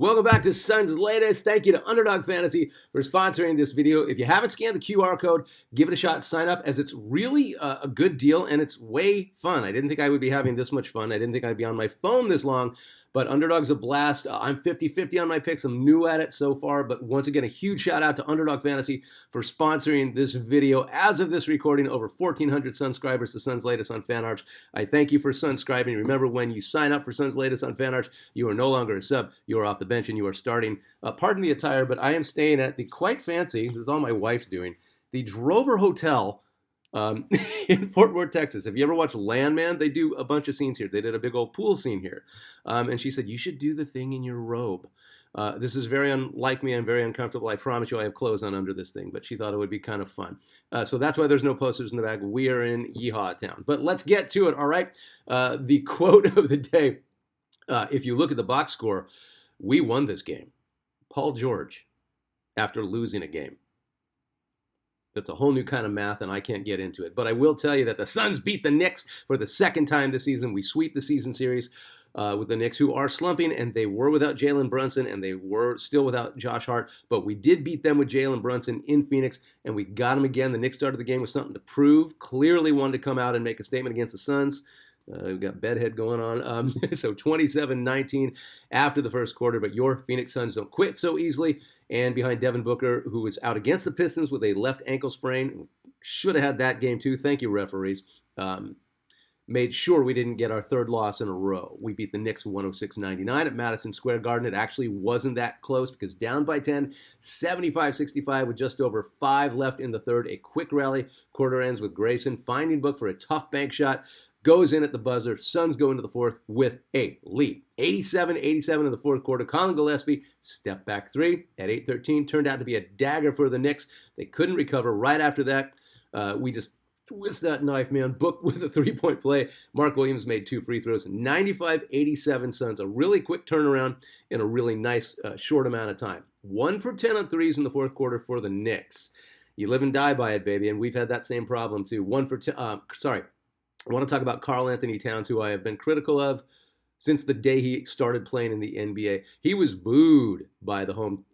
Welcome back to Sun's Latest. Thank you to Underdog Fantasy for sponsoring this video. If you haven't scanned the QR code, give it a shot, sign up, as it's really a good deal and it's way fun. I didn't think I would be having this much fun. I didn't think I'd be on my phone this long, but Underdog's a blast. I'm 50-50 on my picks. I'm new at it so far, but once again, a huge shout out to Underdog Fantasy for sponsoring this video. As of this recording, over 1,400 subscribers to Sun's Latest on FanArch. I thank you for subscribing. Remember, when you sign up for Sun's Latest on FanArch, you are no longer a sub. You are off the bench and you are starting. Pardon the attire, but I am staying at the quite fancy, this is all my wife's doing, the Drover Hotel in Fort Worth, Texas. Have you ever watched Landman? They do a bunch of scenes here. They did a big old pool scene here. And she said, you should do the thing in your robe. This is very unlike me. I'm very uncomfortable. I promise you I have clothes on under this thing, but she thought it would be kind of fun. So that's why there's no posters in the back. We are in Yeehaw Town. But let's get to it, all right? The quote of the day, if you look at the box score, we won this game. Paul George, after losing a game. That's a whole new kind of math, and I can't get into it. But I will tell you that the Suns beat the Knicks for the second time this season. We sweep the season series with the Knicks, who are slumping, and they were without Jalen Brunson, and they were still without Josh Hart. But we did beat them with Jalen Brunson in Phoenix, and we got them again. The Knicks started the game with something to prove. Clearly wanted to come out and make a statement against the Suns. We've got bedhead going on. So 27-19 after the first quarter, but your Phoenix Suns don't quit so easily. And behind Devin Booker, who is out against the Pistons with a left ankle sprain. Should have had that game too. Thank you, referees. Made sure we didn't get our third loss in a row. We beat the Knicks 106-99 at Madison Square Garden. It actually wasn't that close because down by 10, 75-65 with just over 5 left in the third. A quick rally. Quarter ends with Grayson finding Book for a tough bank shot. Goes in at the buzzer. Suns go into the fourth with a lead. 87-87 in the fourth quarter. Colin Gillespie, step back three at 8:13. Turned out to be a dagger for the Knicks. They couldn't recover right after that. We just twist that knife, man. Book with a three-point play. Mark Williams made 2 free throws. 95-87 Suns. A really quick turnaround in a really nice short amount of time. 1 for 10 on threes in the fourth quarter for the Knicks. You live and die by it, baby, and we've had that same problem too. 1 for 10. I want to talk about Karl Anthony Towns, who I have been critical of since the day he started playing in the NBA. He was booed by the home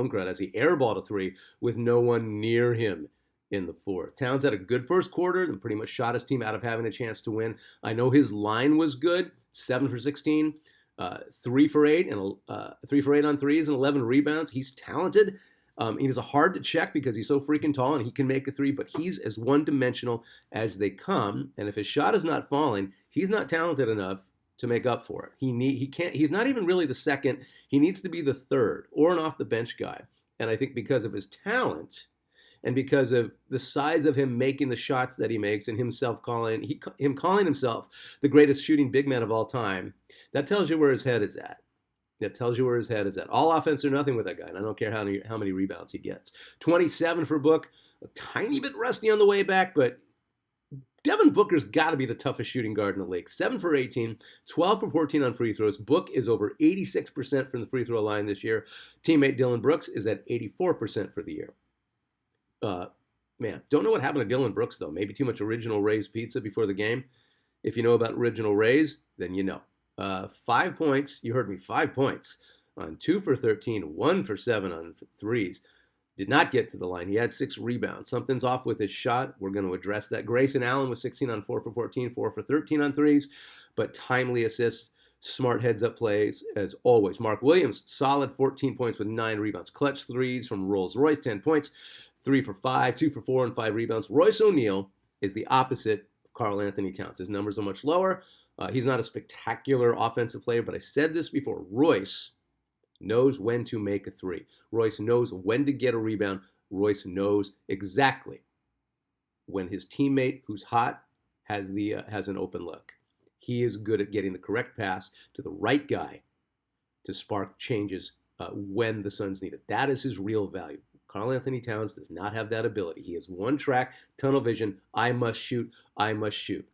crowd as he airballed a three with no one near him in the fourth. Towns had a good first quarter and pretty much shot his team out of having a chance to win. I know his line was good, 7 for 16, 3 for 8, and 3 for 8 on threes and 11 rebounds. He's talented. He's hard to check because he's so freaking tall and he can make a three, but he's as one-dimensional as they come. And if his shot is not falling, he's not talented enough to make up for it. He's not even really the second. He needs to be the third or an off-the-bench guy. And I think because of his talent and because of the size of him making the shots that he makes and calling himself the greatest shooting big man of all time, that tells you where his head is at. That tells you where his head is at. All offense or nothing with that guy, and I don't care how many rebounds he gets. 27 for Book, a tiny bit rusty on the way back, but Devin Booker's got to be the toughest shooting guard in the league. 7 for 18, 12 for 14 on free throws. Book is over 86% from the free throw line this year. Teammate Dylan Brooks is at 84% for the year. Man, don't know what happened to Dylan Brooks, though. Maybe too much Original Ray's pizza before the game. If you know about Original Ray's, then you know. 5 points, you heard me, 5 points on 2 for 13, 1 for 7 on threes. Did not get to the line. He had 6 rebounds. Something's off with his shot. We're going to address that. Grayson Allen was 16 on 4 for 14, 4 for 13 on threes, but timely assists, smart heads-up plays as always. Mark Williams, solid 14 points with 9 rebounds. Clutch threes from Rolls-Royce, 10 points, 3 for 5, 2 for 4, and 5 rebounds. Royce O'Neal is the opposite of Karl Anthony Towns. His numbers are much lower. He's not a spectacular offensive player, but I said this before. Royce knows when to make a three. Royce knows when to get a rebound. Royce knows exactly when his teammate, who's hot, has an open look. He is good at getting the correct pass to the right guy to spark changes when the Suns need it. That is his real value. Karl Anthony Towns does not have that ability. He has one track, tunnel vision. I must shoot. I must shoot.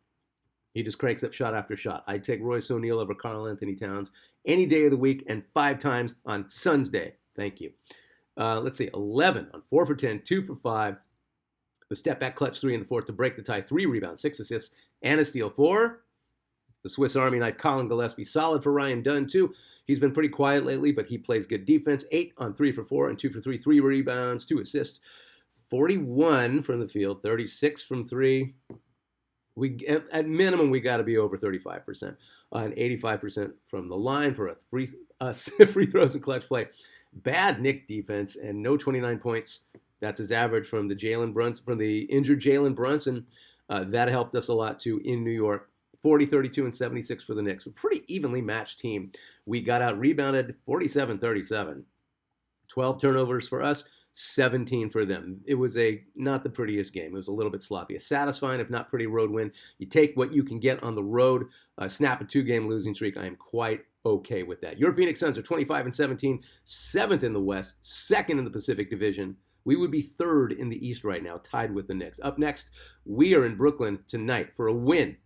He just cranks up shot after shot. I'd take Royce O'Neal over Karl Anthony Towns any day of the week and 5 times on Suns Day. Thank you. Let's see, 11 on 4 for 10, 2 for 5. The step back clutch 3 in the fourth to break the tie. 3 rebounds, 6 assists, and a steal for The Swiss Army knife, Colin Gillespie, solid for Ryan Dunn, too. He's been pretty quiet lately, but he plays good defense. 8 on 3 for 4 and 2 for 3. 3 rebounds, 2 assists. 41 from the field, 36 from 3. At minimum, we got to be over 35%. And 85% from the line for free throws and clutch play. Bad Knick defense and no 29 points. That's his average from the injured Jalen Brunson. That helped us a lot, too, in New York. 40, 32, and 76 for the Knicks. A pretty evenly matched team. We got out-rebounded 47-37. 12 turnovers for us, 17 for them. It was not the prettiest game. It was a little bit sloppy. A satisfying, if not pretty, road win. You take what you can get on the road. Snap a 2-game losing streak. I am quite okay with that. Your Phoenix Suns are 25-17, 7th in the West, 2nd in the Pacific Division. We would be 3rd in the East right now, tied with the Knicks. Up next, we are in Brooklyn tonight for a win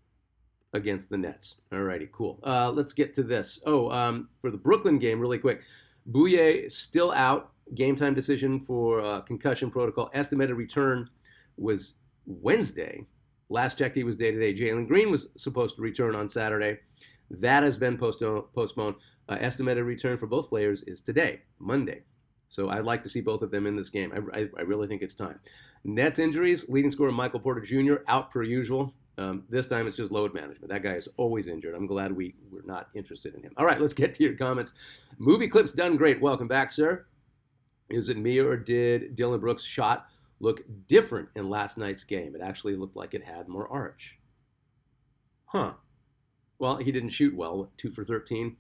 against the Nets. Alrighty, cool. Let's get to this. For the Brooklyn game, really quick. Bouye still out. Game time decision for concussion protocol. Estimated return was Wednesday. Last checked, he was day-to-day. Jalen Green was supposed to return on Saturday. That has been postponed. Estimated return for both players is today, Monday. So I'd like to see both of them in this game. I really think it's time. Nets injuries, leading scorer Michael Porter Jr. out per usual. This time it's just load management. That guy is always injured. I'm glad we're not interested in him. All right, let's get to your comments. Movie clips done great. Welcome back, sir. Is it me or did Dillon Brooks' shot look different in last night's game? It actually looked like it had more arch. Well, he didn't shoot well. 2 for 13.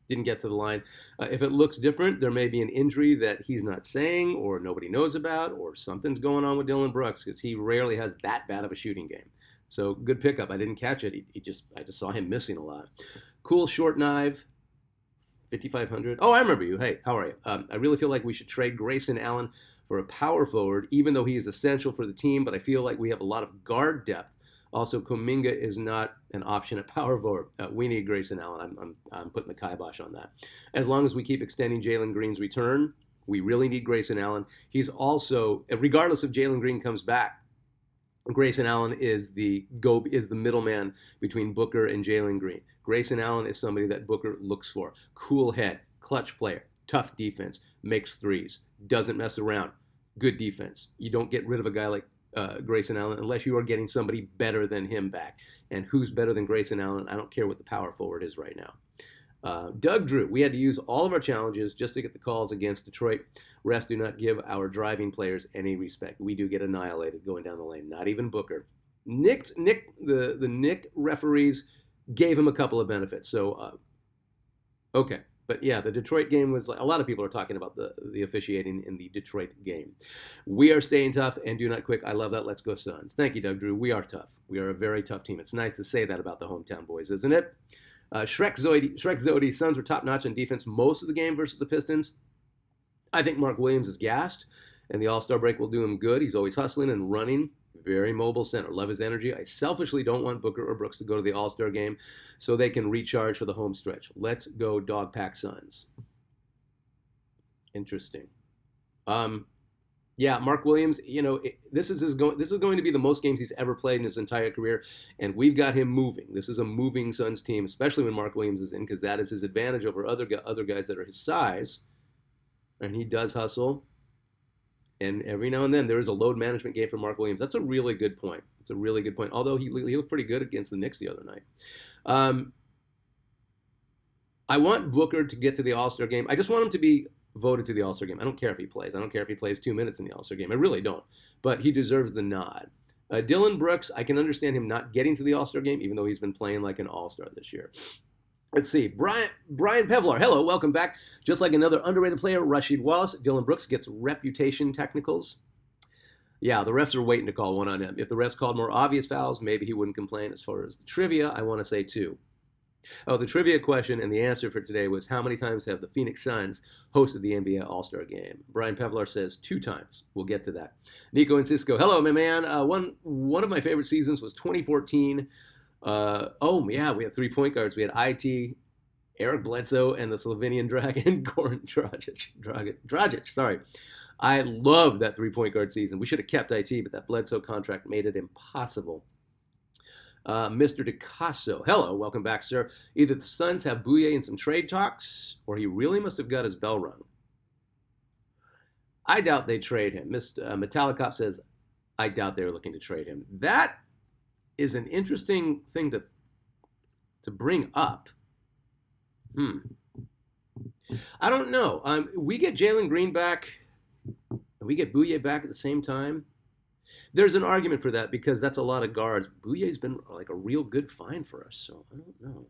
Didn't get to the line. If it looks different, there may be an injury that he's not saying or nobody knows about, or something's going on with Dillon Brooks because he rarely has that bad of a shooting game. So good pickup. I didn't catch it. I just saw him missing a lot. Cool short knife. 5,500. Oh, I remember you. Hey, how are you? I really feel like we should trade Grayson Allen for a power forward, even though he is essential for the team, but I feel like we have a lot of guard depth. Also, Kuminga is not an option at power forward. We need Grayson Allen. I'm putting the kibosh on that. As long as we keep extending Jalen Green's return, we really need Grayson Allen. He's also, regardless if Jalen Green comes back, Grayson Allen is the middleman between Booker and Jalen Green. Grayson Allen is somebody that Booker looks for. Cool head, clutch player, tough defense, makes threes, doesn't mess around, good defense. You don't get rid of a guy like Grayson Allen unless you are getting somebody better than him back. And who's better than Grayson Allen? I don't care what the power forward is right now. Doug Drew, we had to use all of our challenges just to get the calls against Detroit. Refs do not give our driving players any respect. We do get annihilated going down the lane, not even Booker. The Knick referees gave him a couple of benefits. So, okay. But yeah, the Detroit game was like, a lot of people are talking about the officiating in the Detroit game. We are staying tough and do not quit. I love that. Let's go Suns. Thank you, Doug Drew. We are tough. We are a very tough team. It's nice to say that about the hometown boys, isn't it? Shrek Zodi, Suns were top-notch on defense most of the game versus the Pistons. I think Mark Williams is gassed, and the All-Star break will do him good. He's always hustling and running. Very mobile center. Love his energy. I selfishly don't want Booker or Brooks to go to the All-Star game so they can recharge for the home stretch. Let's go Dog Pack Suns. Interesting. Yeah, Mark Williams, this is going to be the most games he's ever played in his entire career, and we've got him moving. This is a moving Suns team, especially when Mark Williams is in, because that is his advantage over other guys that are his size, and he does hustle. And every now and then there is a load management game for Mark Williams. That's a really good point. It's a really good point, although he looked pretty good against the Knicks the other night. I want Booker to get to the All-Star game. I just want him to be voted to the All-Star game. I don't care if he plays. I don't care if he plays 2 minutes in the All-Star game. I really don't. But he deserves the nod. Dillon Brooks, I can understand him not getting to the All-Star game, even though he's been playing like an All-Star this year. Let's see. Brian Pevlar. Hello, welcome back. Just like another underrated player, Rasheed Wallace, Dillon Brooks gets reputation technicals. Yeah, the refs are waiting to call one on him. If the refs called more obvious fouls, maybe he wouldn't complain. As far as the trivia, I want to say 2. Oh, the trivia question and the answer for today was, how many times have the Phoenix Suns hosted the NBA All-Star Game? Brian Pevlar says 2 times. We'll get to that. Nico and Cisco. Hello, my man. One of my favorite seasons was 2014. Yeah, we had 3 point guards. We had IT, Eric Bledsoe, and the Slovenian Dragon, Goran Dragic. Sorry. I love that 3 point guard season. We should have kept IT, but that Bledsoe contract made it impossible. Mr. DeCasso. Hello, welcome back, sir. Either the Suns have Bouye in some trade talks, or he really must have got his bell rung. I doubt they trade him. Mr. Metallicop says, I doubt they're looking to trade him. That is an interesting thing to bring up. I don't know. We get Jalen Green back, and we get Bouye back at the same time. There's an argument for that because that's a lot of guards. Bouye's been like a real good find for us, so I don't know.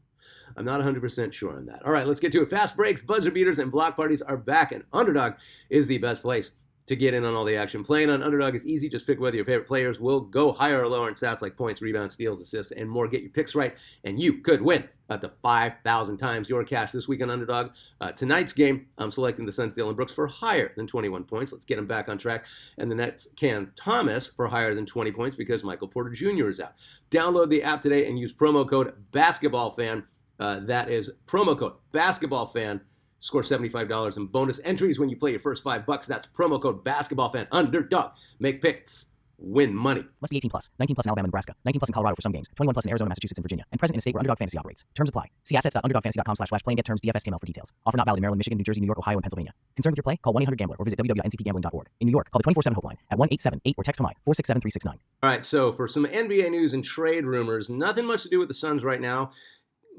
I'm not 100% sure on that. All right, let's get to it. Fast breaks, buzzer beaters, and block parties are back, and Underdog is the best place to get in on all the action. Playing on Underdog is easy. Just pick whether your favorite players will go higher or lower in stats like points, rebounds, steals, assists, and more. Get your picks right, and you could win up to 5,000 times your cash this week on Underdog. Tonight's game, I'm selecting the Suns, Dillon Brooks, for higher than 21 points. Let's get him back on track. And the Nets, Cam Thomas, for higher than 20 points because Michael Porter Jr. is out. Download the app today and use promo code BASKETBALLFAN. That is promo code BASKETBALLFAN. Score $75 in bonus entries when you play your first $5. That's promo code BASKETBALLFAN. Underdog. Make picks. Win money. Must be 18 plus. 19 plus in Alabama and Nebraska. 19 plus in Colorado for some games. 21 plus in Arizona, Massachusetts, and Virginia. And present in a state where Underdog Fantasy operates. Terms apply. See assets.underdogfantasy.com/play and get terms DFSTML for details. Offer not valid in Maryland, Michigan, New Jersey, New York, Ohio, and Pennsylvania. Concerned with your play? Call 1-800-GAMBLER or visit www.ncpgambling.org. In New York, call the 24/7 helpline at 1-878 or text HOMI 467-369. All right, so for some NBA news and trade rumors, nothing much to do with the Suns right now.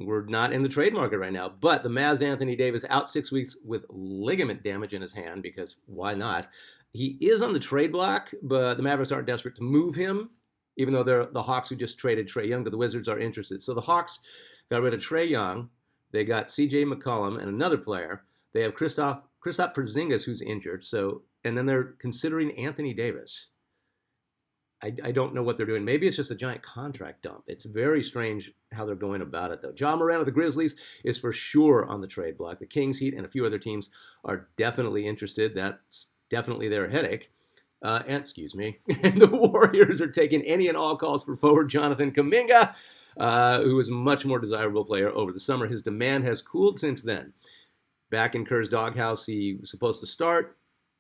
We're not in the trade market right now, but the Mavs Anthony Davis out 6 weeks with ligament damage in his hand because why not? He is on the trade block, but the Mavericks aren't desperate to move him, even though they're the Hawks who just traded Trae Young to the Wizards are interested. So the Hawks got rid of Trae Young. They got C.J. McCollum and another player. They have Kristaps Porzingis who's injured. So and then they're considering Anthony Davis. I don't know what they're doing. Maybe it's just a giant contract dump. It's very strange how they're going about it, though. Ja Morant of the Grizzlies is for sure on the trade block. The Kings, Heat, and a few other teams are definitely interested. That's definitely their headache. And the Warriors are taking any and all calls for forward Jonathan Kuminga, who is a much more desirable player over the summer. His demand has cooled since then. Back in Kerr's doghouse, he was supposed to start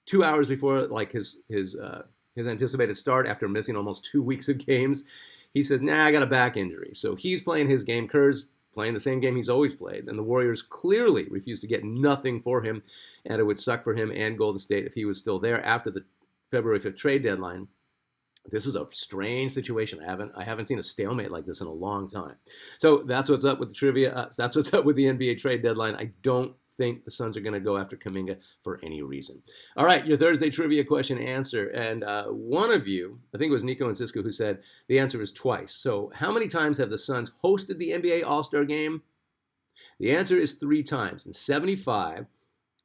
2 hours before his anticipated start after missing almost 2 weeks of games. He says, I got a back injury. So he's playing his game. Kerr's playing the same game he's always played. And the Warriors clearly refused to get nothing for him. And it would suck for him and Golden State if he was still there after the February 5th trade deadline. This is a strange situation. I haven't seen a stalemate like this in a long time. So that's what's up with the trivia. That's what's up with the NBA trade deadline. I don't think the Suns are going to go after Kuminga for any reason. All right, your Thursday trivia question answer. And one of you, I think it was Nico and Cisco, who said the answer is twice. So how many times have the Suns hosted the NBA All-Star Game? The answer is 3 times. In 75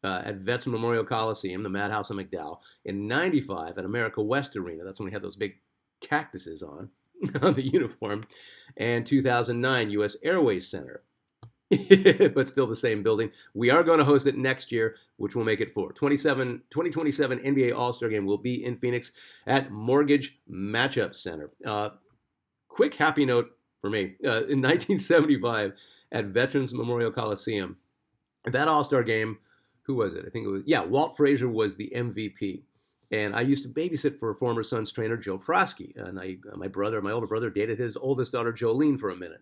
at Vets Memorial Coliseum, the Madhouse in McDowell. In 95 at America West Arena. That's when we had those big cactuses on the uniform. And 2009 U.S. Airways Center. But still the same building. We are going to host it next year, which will make it 4. 2027 NBA All-Star Game will be in Phoenix at Mortgage Matchup Center. Quick happy note for me. In 1975 at Veterans Memorial Coliseum, that All-Star Game, who was it? I think it was, Walt Frazier was the MVP. And I used to babysit for former Suns trainer Joe Prosky. And my older brother, dated his oldest daughter, Jolene, for a minute.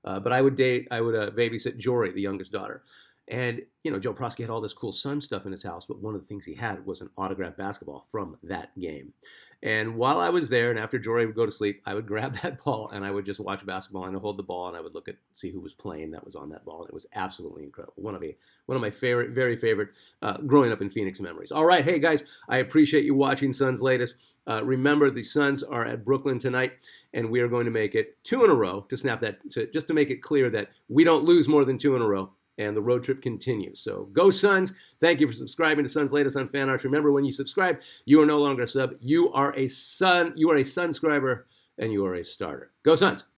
But I would babysit Jory, the youngest daughter. And, Joe Prosky had all this cool Sun stuff in his house, but one of the things he had was an autographed basketball from that game. And while I was there, and after Jory would go to sleep, I would grab that ball and I would just watch basketball and I'd hold the ball and I would see who was playing that was on that ball. And it was absolutely incredible. One of my very favorite growing up in Phoenix memories. All right, hey guys, I appreciate you watching Suns Latest. Remember, the Suns are at Brooklyn tonight, and we are going to make it 2 in a row just to make it clear that we don't lose more than 2 in a row. And the road trip continues. So go Suns. Thank you for subscribing to Suns Latest on Fan Arts. Remember, when you subscribe, you are no longer a sub. You are a Sunscriber, and you are a starter. Go Suns.